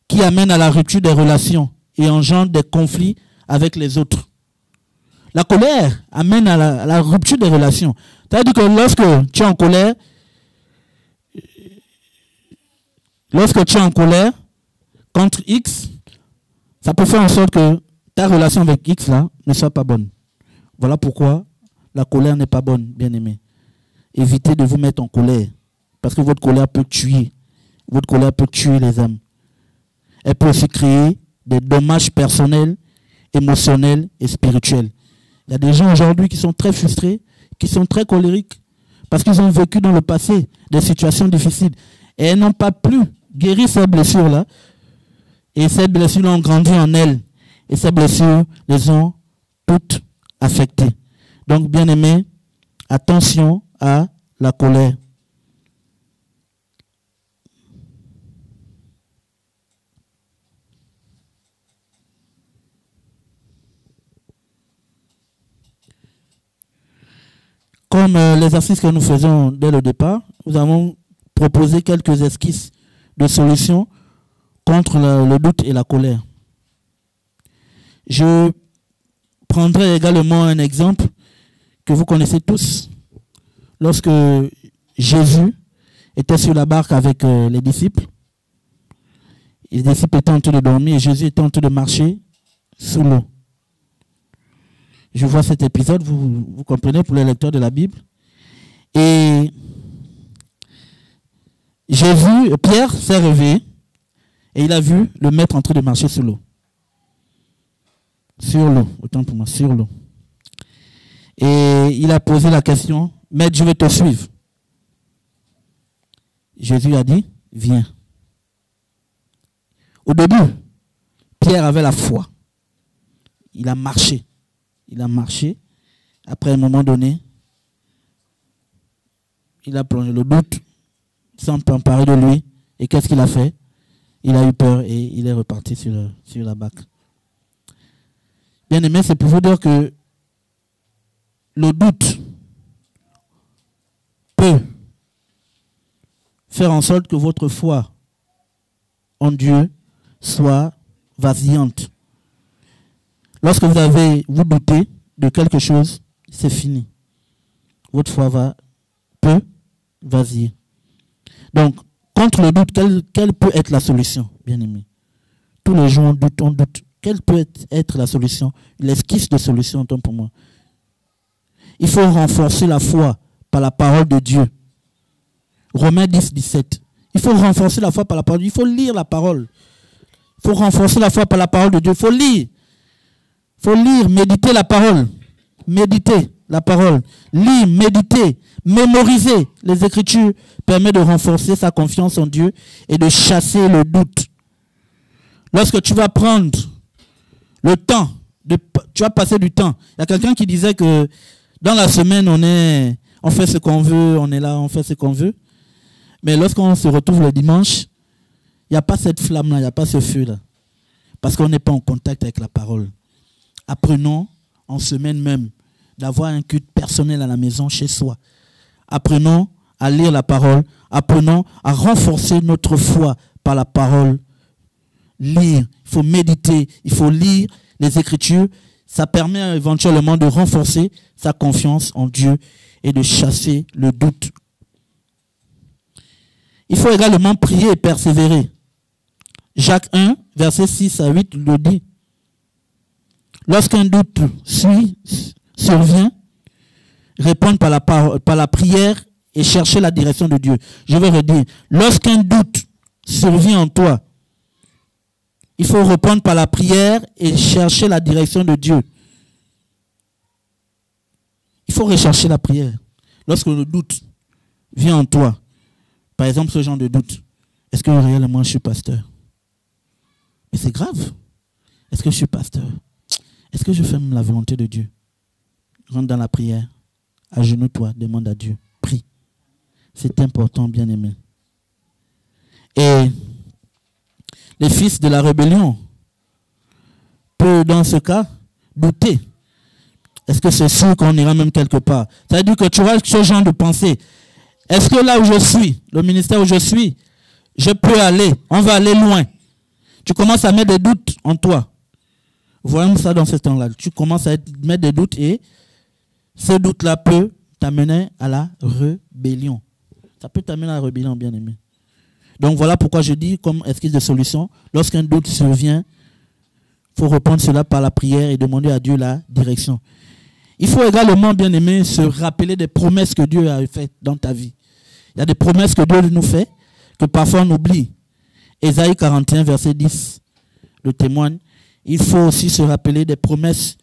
qui amène à la rupture des relations et engendre des conflits avec les autres. La colère amène à la rupture des relations. C'est-à-dire que lorsque tu es en colère contre X, ça peut faire en sorte que ta relation avec X là ne soit pas bonne. Voilà pourquoi la colère n'est pas bonne, bien-aimés. Évitez de vous mettre en colère, parce que votre colère peut tuer. Votre colère peut tuer les âmes. Elle peut aussi créer des dommages personnels, émotionnels et spirituels. Il y a des gens aujourd'hui qui sont très frustrés, qui sont très colériques, parce qu'ils ont vécu dans le passé des situations difficiles. Et elles n'ont pas pu guérir ces blessures-là. Et ces blessures ont grandi en elles. Et ces blessures les ont toutes affectées. Donc, bien aimés, attention à la colère. Comme l'exercice que nous faisons dès le départ, nous avons proposé quelques esquisses de solutions contre le doute et la colère. Je prendrai également un exemple que vous connaissez tous. Lorsque Jésus était sur la barque avec les disciples étaient en train de dormir et Jésus était en train de marcher sous l'eau. Je vois cet épisode, vous comprenez, pour les lecteurs de la Bible. Et Pierre s'est réveillé et il a vu le maître en train de marcher sur l'eau. Sur l'eau, autant pour moi, sur l'eau. Et il a posé la question, maître, je vais te suivre. Jésus a dit, viens. Au début, Pierre avait la foi. Il a marché. Il a marché. Après, à un moment donné, il a plongé le doute, sans s'emparer de lui. Et qu'est-ce qu'il a fait? Il a eu peur et il est reparti sur la barque. Bien aimé, c'est pour vous dire que le doute peut faire en sorte que votre foi en Dieu soit vacillante. Lorsque vous doutez de quelque chose, c'est fini. Votre foi peut vaciller. Donc, contre le doute, quelle peut être la solution, bien aimé? Tous les jours, on doute. Quelle peut être la solution? L'esquisse de solution, autant pour moi. Il faut renforcer la foi par la parole de Dieu. Romains 10, 17. Il faut renforcer la foi par la parole. Il faut lire la parole. Il faut renforcer la foi par la parole de Dieu. Il faut lire. Il faut lire, méditer la parole. Méditer la parole. Lire, méditer, mémoriser les Écritures permet de renforcer sa confiance en Dieu et de chasser le doute. Lorsque tu vas prendre le temps, tu vas passer du temps. Il y a quelqu'un qui disait que dans la semaine, on fait ce qu'on veut, on est là, on fait ce qu'on veut. Mais lorsqu'on se retrouve le dimanche, il n'y a pas cette flamme-là, il n'y a pas ce feu-là. Parce qu'on n'est pas en contact avec la parole. Apprenons, en semaine même, d'avoir un culte personnel à la maison, chez soi. Apprenons à lire la parole. Apprenons à renforcer notre foi par la parole. Lire, il faut méditer, il faut lire les Écritures. Ça permet éventuellement de renforcer sa confiance en Dieu et de chasser le doute. Il faut également prier et persévérer. Jacques 1, versets 6 à 8 le dit. Lorsqu'un doute survient, répondre par la prière et chercher la direction de Dieu. Je vais redire, lorsqu'un doute survient en toi, il faut répondre par la prière et chercher la direction de Dieu. Il faut rechercher la prière. Lorsque le doute vient en toi, par exemple ce genre de doute, est-ce que réellement je suis pasteur? Mais c'est grave. Est-ce que je suis pasteur? Est-ce que je fais la volonté de Dieu? Rentre dans la prière. Agenouille-toi, demande à Dieu. Prie. C'est important, bien-aimé. Et les fils de la rébellion peuvent, dans ce cas, douter. Est-ce que c'est sûr qu'on ira même quelque part? Ça veut dire que tu auras ce genre de pensée. Est-ce que là où je suis, le ministère où je suis, je peux aller, on va aller loin. Tu commences à mettre des doutes en toi. Voyons ça dans ce temps-là. Tu commences à mettre des doutes et ce doute-là peut t'amener à la rébellion. Ça peut t'amener à la rébellion, bien aimé. Donc voilà pourquoi je dis, comme esquisse de solution, lorsqu'un doute survient, il faut reprendre cela par la prière et demander à Dieu la direction. Il faut également, bien aimé, se rappeler des promesses que Dieu a faites dans ta vie. Il y a des promesses que Dieu nous fait, que parfois on oublie. Ésaïe 41, verset 10, le témoigne. Il faut aussi se rappeler des promesses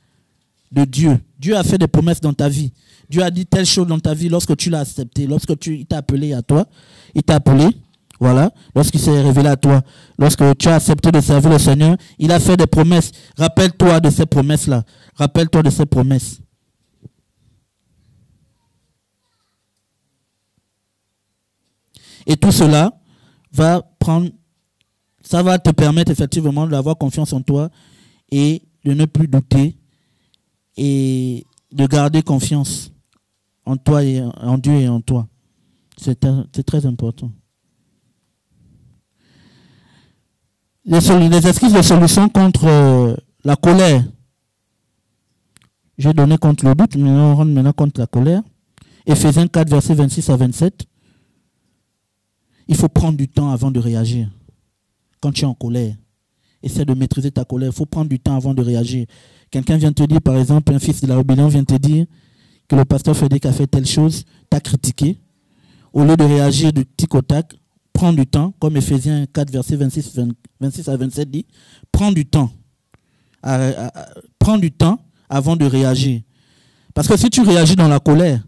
de Dieu. Dieu a fait des promesses dans ta vie. Dieu a dit telle chose dans ta vie lorsque tu l'as accepté, lorsque il t'a appelé à toi. Il t'a appelé, voilà, lorsqu'il s'est révélé à toi, lorsque tu as accepté de servir le Seigneur, il a fait des promesses. Rappelle-toi de ces promesses-là. Rappelle-toi de ces promesses. Et tout cela va prendre, ça va te permettre effectivement d'avoir confiance en toi et de ne plus douter et de garder confiance en toi et en Dieu et en toi. C'est très important. Les esquisses de solution contre la colère. J'ai donné contre le doute, mais on rentre maintenant contre la colère. Éphésiens 4, versets 26 à 27. Il faut prendre du temps avant de réagir. Quand tu es en colère, essaie de maîtriser ta colère. Il faut prendre du temps avant de réagir. Quelqu'un vient te dire, par exemple, un fils de la rébellion vient te dire que le pasteur Frédéric a fait telle chose, t'a critiqué. Au lieu de réagir du tic au tac, prends du temps, comme Éphésiens 4, versets 26 à 27 dit, prends du temps. Prends du temps avant de réagir. Parce que si tu réagis dans la colère,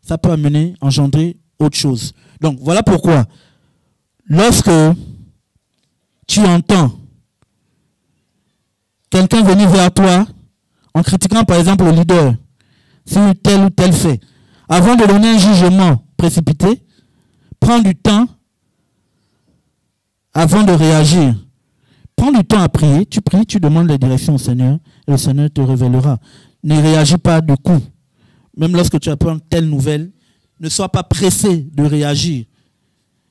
ça peut engendrer autre chose. Donc, voilà pourquoi, lorsque tu entends quelqu'un venir vers toi en critiquant, par exemple, le leader, sur tel ou tel fait, avant de donner un jugement précipité, prends du temps avant de réagir. Prends du temps à prier, tu pries, tu demandes la direction au Seigneur, et le Seigneur te révélera. Ne réagis pas du coup. Même lorsque tu apprends telle nouvelle, ne sois pas pressé de réagir.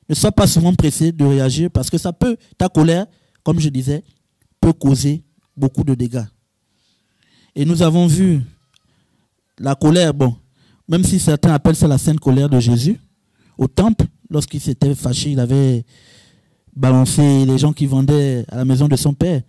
Ne sois pas souvent pressé de réagir parce que ça peut, ta colère, comme je disais, peut causer beaucoup de dégâts. Et nous avons vu la colère, bon, même si certains appellent ça la sainte colère de Jésus, au temple, lorsqu'il s'était fâché, il avait balancé les gens qui vendaient à la maison de son père.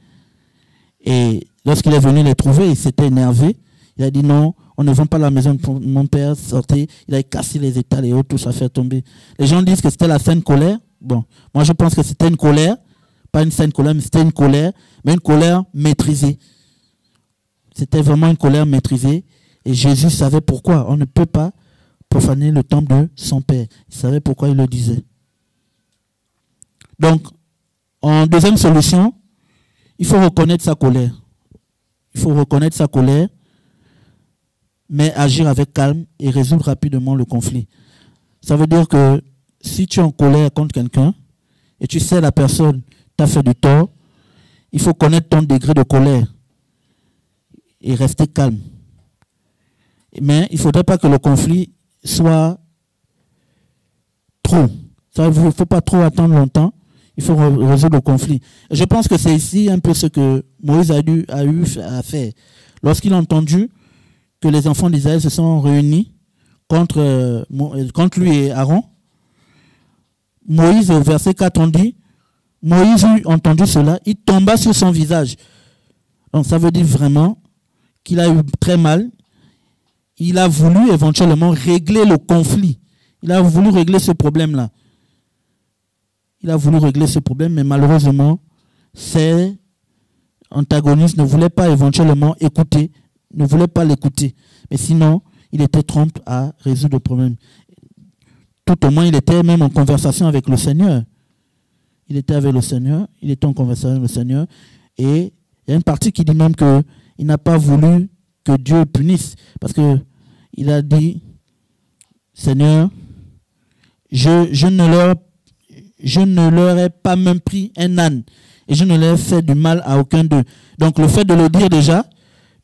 Et lorsqu'il est venu les trouver, il s'était énervé. Il a dit non, on ne vend pas la maison de mon père, sortez. Il a cassé les étals et autres, tout ça fait tomber. Les gens disent que c'était la sainte colère. Bon, moi je pense que c'était une colère, pas une sainte colère, mais c'était une colère, mais une colère maîtrisée. C'était vraiment une colère maîtrisée. Et Jésus savait pourquoi. On ne peut pas profaner le temple de son père. Il savait pourquoi il le disait. Donc, en deuxième solution, il faut reconnaître sa colère. Il faut reconnaître sa colère, mais agir avec calme et résoudre rapidement le conflit. Ça veut dire que si tu es en colère contre quelqu'un et tu sais la personne t'a fait du tort, il faut connaître ton degré de colère et rester calme. Mais il ne faudrait pas que le conflit soit trop. Il ne faut pas trop attendre longtemps. Il faut résoudre le conflit. Et je pense que c'est ici un peu ce que Moïse a eu à faire. Lorsqu'il a entendu que les enfants d'Israël se sont réunis contre lui et Aaron, Moïse, au verset 4, on dit, Moïse eut entendu cela, il tomba sur son visage. Donc ça veut dire vraiment qu'il a eu très mal. Il a voulu éventuellement régler le conflit. Il a voulu régler ce problème-là. Il a voulu régler ce problème, mais malheureusement, ses antagonistes ne voulaient pas éventuellement écouter, ne voulaient pas l'écouter. Mais sinon, il était prompt à résoudre le problème. Tout au moins, il était même en conversation avec le Seigneur. Il était avec le Seigneur, il était en conversation avec le Seigneur. Et il y a une partie qui dit même qu'il n'a pas voulu que Dieu punisse. Parce qu'il a dit, Seigneur, je ne leur ai pas même pris un âne. Et je ne leur ai fait du mal à aucun d'eux. Donc le fait de le dire déjà,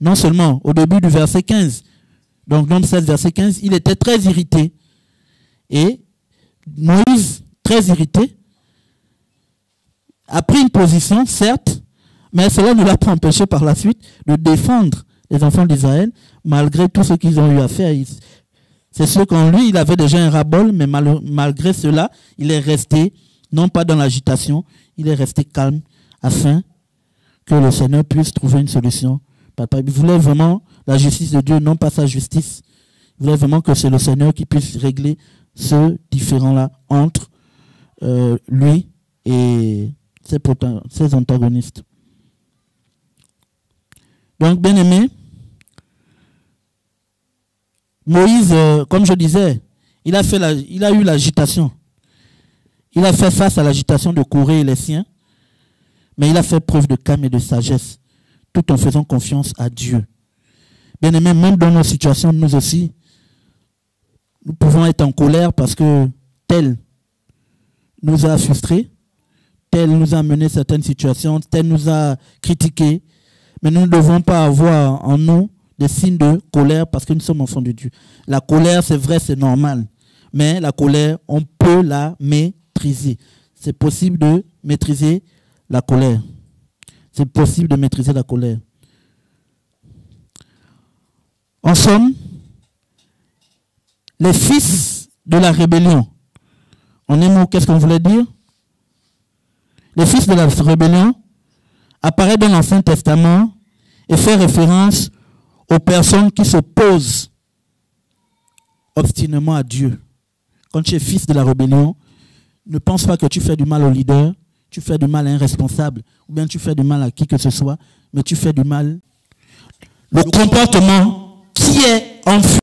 non seulement au début du verset 15, donc Nombre 16, verset 15, il était très irrité. Et Moïse, très irrité, a pris une position, certes, mais cela ne l'a pas empêché par la suite de défendre les enfants d'Israël, malgré tout ce qu'ils ont eu à faire. C'est sûr qu'en lui, il avait déjà un ras-bol, mais malgré cela, il est resté, non pas dans l'agitation, il est resté calme, afin que le Seigneur puisse trouver une solution. Il voulait vraiment la justice de Dieu, non pas sa justice. Il voulait vraiment que c'est le Seigneur qui puisse régler ce différend-là entre lui et ses antagonistes. Donc, bien aimé, Moïse, comme je disais, il a eu l'agitation. Il a fait face à l'agitation de Corée et les siens, mais il a fait preuve de calme et de sagesse, tout en faisant confiance à Dieu. Bien aimé, même dans nos situations, nous aussi, nous pouvons être en colère parce que tel nous a frustrés, tel nous a mené certaines situations, tel nous a critiqués, mais nous ne devons pas avoir en nous des signes de colère parce que nous sommes enfants de Dieu. La colère, c'est vrai, c'est normal. Mais la colère, on peut la maîtriser. C'est possible de maîtriser la colère. C'est possible de maîtriser la colère. En somme, les fils de la rébellion. En un mot, qu'est-ce qu'on voulait dire? Les fils de la rébellion apparaissent dans l'Ancien Testament et fait référence aux personnes qui s'opposent obstinément à Dieu. Quand tu es fils de la rébellion, ne pense pas que tu fais du mal au leader, tu fais du mal à un responsable, ou bien tu fais du mal à qui que ce soit, mais tu fais du mal. Le comportement qui est en